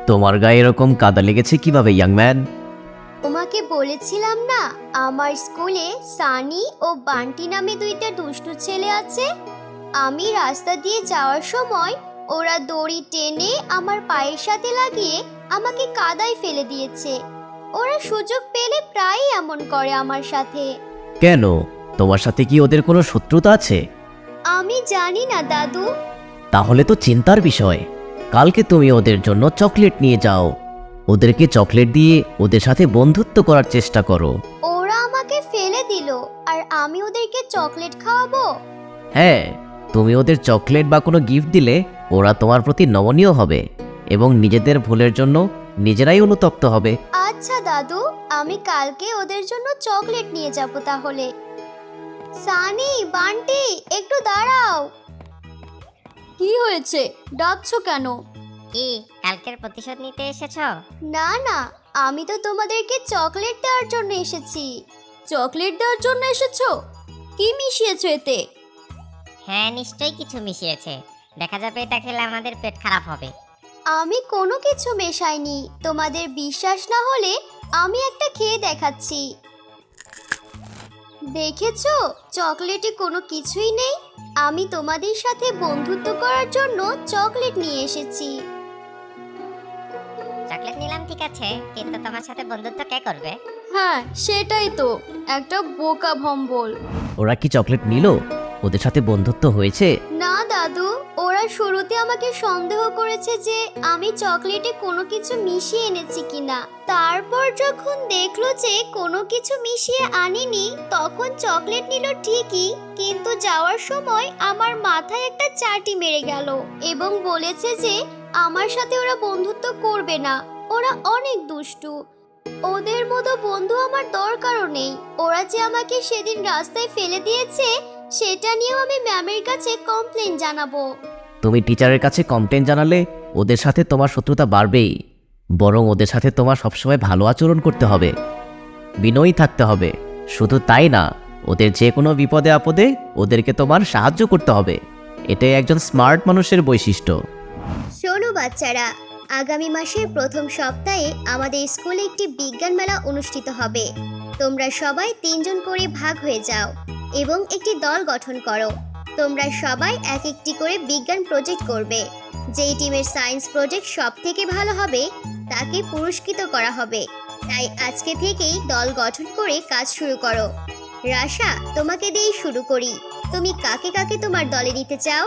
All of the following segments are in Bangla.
তোমার গায়ে এরকম কাদা লেগেছে কিভাবে, ইয়াং ম্যান? তোমাকে বলেছিলাম না আমার স্কুলে সানি ও বান্টি নামে দুইটা দুষ্টু ছেলে আছে। আমি রাস্তা দিয়ে যাওয়ার সময় ওরা দড়ি টেনে আমার পায়ের সাথে লাগিয়ে আমাকে কাদায় ফেলে দিয়েছে। ওরা সুযোগ পেলে প্রায়ই এমন করে আমার সাথে। কেন, তোমার সাথে কি ওদের কোনো শত্রুতা আছে? আমি জানি না দাদু। তাহলে তো চিন্তার বিষয়। কালকে তুমি ওদের জন্য চকলেট নিয়ে যাও। ওদেরকে চকলেট দিয়ে ওদের সাথে বন্ধুত্ব করার চেষ্টা করো। ওরা আমাকে ফেলে দিল আর আমি ওদেরকে চকলেট খাওয়াবো? হ্যাঁ, তুমি ওদের চকলেট বা কোনো গিফট দিলে ওরা তোমার প্রতি নমনীয় হবে এবং নিজেদের ভুলের জন্য নিজেরাই অনুতপ্ত হবে। আচ্ছা দাদু, আমি কালকে ওদের জন্য চকলেট নিয়ে যাব তাহলে। সানি, বান্টি, একটু দাঁড়াও। কি হয়েছে, ডাকছো কেন? কি কালকের প্রতিশোধ নিতে এসেছো? না না, আমি তো তোমাদেরকে চকলেট দেওয়ার জন্য এসেছি। চকলেট দেওয়ার জন্য এসেছো? কি মিশিয়েছো এতে? হ্যাঁ, নিশ্চয়ই কিছু মিশিয়েছে। দেখা যাবে এটা খেলে আমাদের পেট খারাপ হবে। আমি কোনো কিছু মেশাইনি। তোমাদের বিশ্বাস না হলে আমি একটা খেয়ে দেখাচ্ছি। দেখেছো, চকলেটে কোনো কিছুই নেই। আমি তোমাদের সাথে বন্ধুত্ব করার জন্য চকলেট নিয়ে এসেছি। চকলেট নিলাম ঠিক আছে, কিন্তু তোমার সাথে বন্ধুত্ব কে করবে? হ্যাঁ, সেটাই তো, একটা বোকা ভম্বল। ওরা কি চকলেট নিল? ওদের সাথে বন্ধুত্ব হয়েছে? না দাদু, ওরা শুরুতে আমাকে সন্দেহ করেছে যে আমি চকলেটে কোনো কিছু মিশিয়ে এনেছি কিনা। তারপর যখন দেখলো যে কোনো কিছু মিশিয়ে আনিনি, তখন চকলেট নিল ঠিকই, কিন্তু যাওয়ার সময় আমার মাথায় একটা চাটি মেরে গেল এবং বলেছে যে আমার সাথে ওরা বন্ধুত্ব করবে না। ওরা অনেক দুষ্টু। ওদের মতো বন্ধু আমার দরকারও নেই। ওরা যে আমাকে সেদিন রাস্তায় ফেলে দিয়েছে সেটা নিয়েও আমি ম্যামের কাছে কমপ্লেন জানাবো। তুমি টিচারের কাছে কমপ্লেন জানালে ওদের সাথে তোমার শত্রুতা বাড়বেই। বরং ওদের সাথে তোমার সবসময় ভালো আচরণ করতে হবে, বিনয়ী থাকতে হবে। শুধু তাই না, ওদের যে কোনো বিপদে আপদে ওদেরকে তোমার সাহায্য করতে হবে। এটাই একজন স্মার্ট মানুষের বৈশিষ্ট্য। শোনো বাচ্চারা, আগামী মাসের প্রথম সপ্তাহে আমাদের স্কুলে একটি বিজ্ঞান মেলা অনুষ্ঠিত হবে। তোমরা সবাই 3 জন করে ভাগ হয়ে যাও এবং একটি দল গঠন করো। তোমরা সবাই এক একটি করে বিজ্ঞান প্রজেক্ট করবে। যেই টিমের সায়েন্স প্রজেক্ট সব থেকে ভালো হবে তাকে পুরস্কৃত করা হবে। তাই আজকে থেকেই দল গঠন করে কাজ শুরু করো। রাশা, তোমাকে দিয়েই শুরু করি। তুমি কাকে কাকে তোমার দলে নিতে চাও?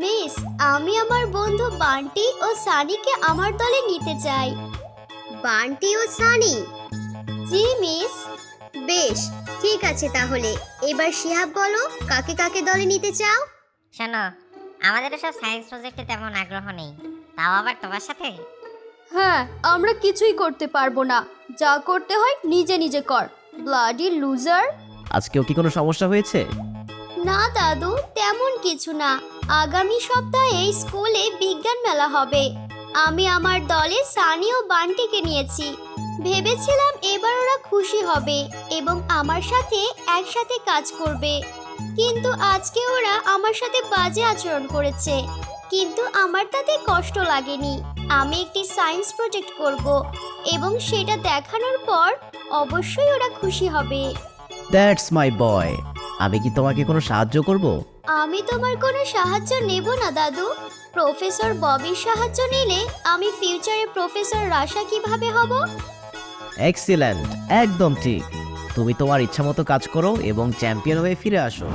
মিস, আমি আমার বন্ধু বান্টি ও সানিকে আমার দলে নিতে চাই। বান্টি ও সানি? জি মিস। বেশ, ঠিক আছে তাহলে। এবার শিহাব বলো, কাকে কাকে দলে নিতে চাও? শোনো, আমাদের সব সায়েন্স প্রজেক্টে তেমন আগ্রহ নেই, তাও আবার তোমার সাথে। হ্যাঁ, আমরা কিছুই করতে পারবো না। যা করতে হয় নিজে নিজে কর, ব্লাডি লুজার। আজকেও কি কোনো সমস্যা হয়েছে? না দাদু, তেমন কিছু না। আগামী সপ্তাহে স্কুলে বিজ্ঞান মেলা হবে। আমি আমার দলে সানি ও বান্টিকে নিয়েছি। ভেবেছিলাম এবার ওরা খুশি হবে এবং আমার সাথে একসাথে কাজ করবে, কিন্তু আজকে ওরা আমার সাথে বাজে আচরণ করেছে। কিন্তু আমার তাতে কষ্ট লাগেনি। আমি একটি সায়েন্স প্রজেক্ট করব এবং সেটা দেখানোর পর অবশ্যই ওরা খুশি হবে। দ্যাটস মাই বয়। আমি কি তোমাকে কোনো সাহায্য করব? আমি তোমার কোনো সাহায্য নেব না দাদু। প্রফেসর ববির সাহায্য নিলে আমি ফিউচারে প্রফেসর রাশা কিভাবে হব? এক্সিলেন্ট, একদম ঠিক। তুমি তোমার ইচ্ছামতো কাজ করো এবং চ্যাম্পিয়ন হয়ে ফিরে আসো।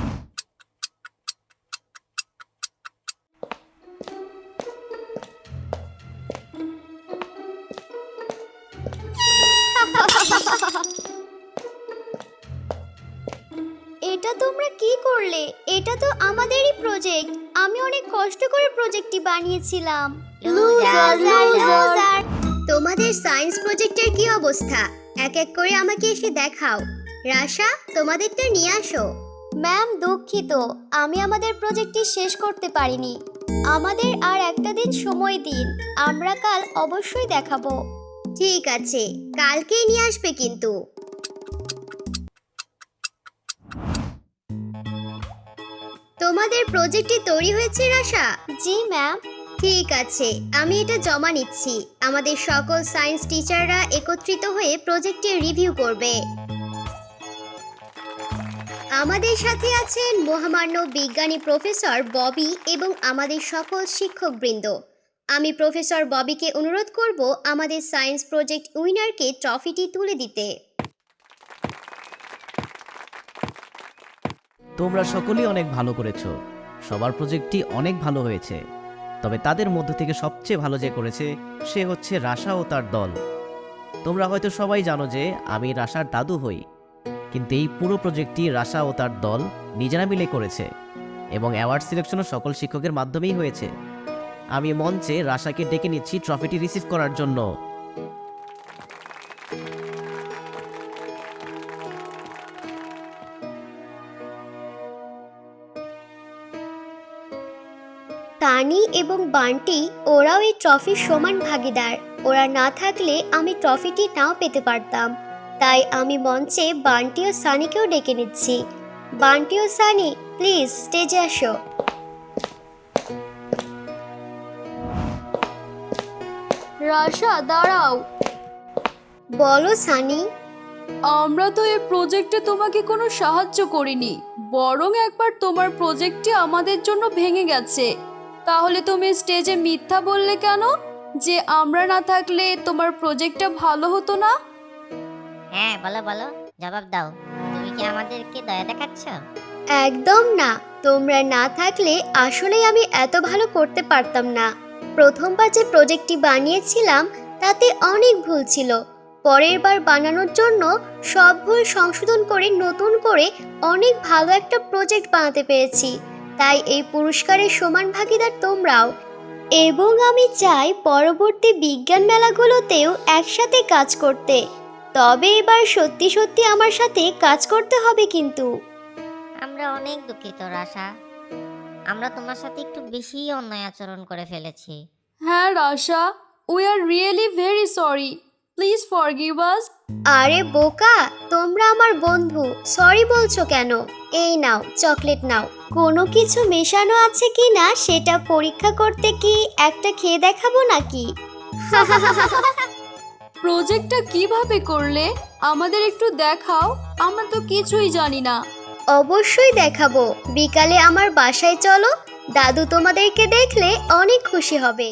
এটা তোমরা কি করলে? এটা তো আমাদেরই প্রজেক্ট। আমি অনেক কষ্ট করে প্রজেক্টটি বানিয়েছিলাম। Loser, loser. তোমাদের সায়েন্স প্রজেক্টের কি অবস্থা? এক এক করে আমাকে এসে দেখাও। রাশা, তোমাদেরটা নিয়ে আসো। ম্যাম, দুঃখিত, আমি আমাদের প্রজেক্টটি শেষ করতে পারিনি। আমাদের আর একটা দিন সময় দিন, আমরা কাল অবশ্যই দেখাবো। ঠিক আছে, কালকেই নিয়ে আসবে কিন্তু। তোমাদের প্রজেক্টটি তৈরি হয়েছে রাশা? জি ম্যাম। ঠিক আছে, আমি এটা জমা নিচ্ছি। আমাদের সকল সায়েন্স টিচাররা একত্রিত হয়ে প্রজেক্টটি রিভিউ করবে। আমাদের সাথে আছেন মহামান্য বিজ্ঞানী প্রফেসর ববি এবং আমাদের সকল শিক্ষকবৃন্দ। আমি প্রফেসর ববিকে অনুরোধ করব আমাদের সায়েন্স প্রজেক্ট উইনারকে ট্রফিটি তুলে দিতে। তোমরা সকলেই অনেক ভালো করেছো। সবার প্রজেক্টটি অনেক ভালো হয়েছে। তবে তাদের মধ্য থেকে সবচেয়ে ভালো যে করেছে সে হচ্ছে রাশা ও তার দল। তোমরা হয়তো সবাই জানো যে আমি রাশার দাদু হই, কিন্তু এই পুরো প্রজেক্টটি রাশা ও তার দল নিজেরা মিলে করেছে এবং অ্যাওয়ার্ড সিলেকশনও সকল শিক্ষকের মাধ্যমেই হয়েছে। আমি মঞ্চে রাশাকে ডেকে নিচ্ছি ট্রফিটি রিসিভ করার জন্য। তানি এবং বান্টি ওরাও এই ট্রফির সমান ভাগিদার। ওরা না থাকলে আমি ট্রফিটি নাও পেতে পারতাম। তাই আমি মঞ্চে বান্টি ও সানিকেও ডেকে নিচ্ছি। বান্টি ও সানি, প্লিজ স্টেজে আসো। রাশা দাঁড়াও। বলো সানি। আমরা তো এই প্রজেক্টে তোমাকে কোনো সাহায্য করিনি, বরং একবার তোমার প্রজেক্টটি আমাদের জন্য ভেঙে গেছে। তাহলে তুমি স্টেজে মিথ্যা বললে কেন যে আমরা না থাকলে তোমার প্রজেক্টটা ভালো হতো না? হ্যাঁ, বলো বলো, জবাব দাও। তুমি কি আমাদেরকে দয়া দেখাচ্ছ? একদম না, তোমরা না থাকলে আসলেই আমি এত ভালো করতে পারতাম না। প্রথমবার যে প্রজেক্টটি বানিয়েছিলাম তাতে অনেক ভুল ছিল। পরের বার বানানোর জন্য সব ভুল সংশোধন করে নতুন করে অনেক ভালো একটা প্রজেক্ট বানাতে পেরেছি। তাই এই পুরস্কারের সমান ভাগিদার তোমরাও। এবং আমি চাই পরবর্তী বিজ্ঞান মেলাগুলোতেও একসাথে কাজ করতে। তবে এবার সত্যি সত্যি আমার সাথে কাজ করতে হবে কিন্তু। আমরা অনেক দুঃখিত রাশা। আমরা তোমার সাথে একটু বেশি অন্যায় আচরণ করে ফেলেছি। হ্যাঁ Rasha, we are really very sorry, please forgive us. আরে বোকা, তোমরা আমার বন্ধু, সরি বলছো কেন? এই নাও চকলেট নাও। কোনো কিছু মেশানো আছে কি না সেটা পরীক্ষা করতে কি একটা খেয়ে দেখাবো নাকি? প্রজেক্টটা কিভাবে করলে আমাদের একটু দেখাও, আমরা তো কিছুই জানি না। অবশ্যই দেখাবো। বিকালে আমার বাসায় চলো, দাদু তোমাদেরকে দেখলে অনেক খুশি হবে।